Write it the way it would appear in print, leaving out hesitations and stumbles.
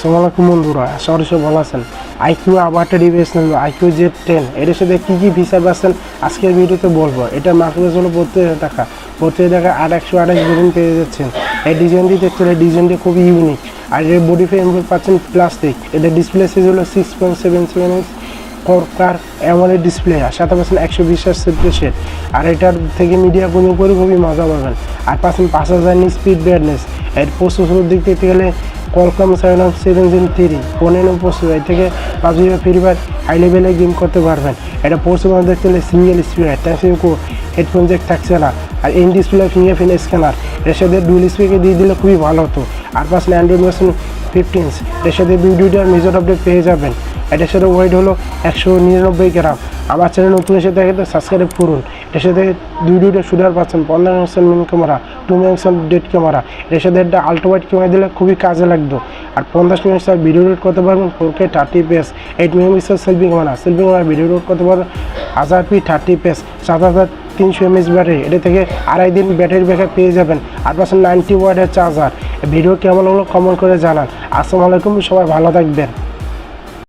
আসসালামু আলাইকুম বন্ধুরা, আশা করি সব ভালো আছেন। Iqoo আবার একটা ডিভাইস নিল, Iqoo Z10। এর সাথে কী কী ফিচার পাচ্ছেন আজকের ভিডিওতে বলবো। এটা মার্কেট হলো 32,000 টাকা 128 ভেরিয়েন্ট পেয়ে যাচ্ছেন। এই ডিজাইনটি দেখছেন, এই ডিজাইনটি খুবই ইউনিক। আর এর বডি ফ্রেমগুলো পাচ্ছেন প্লাস্টিক। এদের ডিসপ্লে সাইজ হলো 6.77 ইঞ্চ কার অ্যামোলেড ডিসপ্লে, আর সাথে পাচ্ছেন 120 রিফ্রেশ। আর এটার থেকে মিডিয়া গুলো করে খুবই মজা পাবেন। আর পাচ্ছেন 5000 স্পিড ব্রাইটনেস। এর প্রসেসরের দিক দেখতে গেলে Qualcomm 7 Gen 3 15 প্রসেসর। এর থেকে পাবজি বা ফ্রি ফায়ার হাই লেভেলে গেম করতে পারবেন। এটা প্রসেসর দেখতে গেলে single speaker, Iqoo headphone Jack থাকছে না। আর ইন ডিসপ্লে ফিঙ্গারপ্রিন্ট স্ক্যানার। এর সাথে ডুয়াল স্পিকার দিয়ে দিলে খুবই ভালো হতো। আর পাচ্ছেন অ্যান্ড্রয়েড ভার্সন 15। এর সাথে ভিডিওটার মেজর আপডেট পেয়ে যাবেন। এটার সাথে ওয়েট হলো 199 গ্রাম। আমার চ্যানেল নতুন এসে থাকে তো সাবস্ক্রাইব করুন। এটার সাথে ভিডিওটা শুটার পাচ্ছেন 15 megapixel main camera, 2 megapixel dead camera. এর সাথে একটা আল্ট্রা ওয়াইড ক্যামেরা দিলে খুবই কাজে লাগতো। আর 50 মেগাপিক্সেল ভিডিও রেড করতে পারবেন 4K 30fps। 8 megapixel selfie camera video red করতে পারবেন 1000p 30fps, 7300 mAh ব্যাটারি। এটা থেকে 2.5 দিন ব্যাটারি ব্যাকআপ পেয়ে যাবেন। আর পাচ্ছেন 90 ওয়াটের চার্জার। ভিডিও কেমন হলো কমেন্ট করে জানান। আসসালামু আলাইকুম, সবাই ভালো থাকবেন।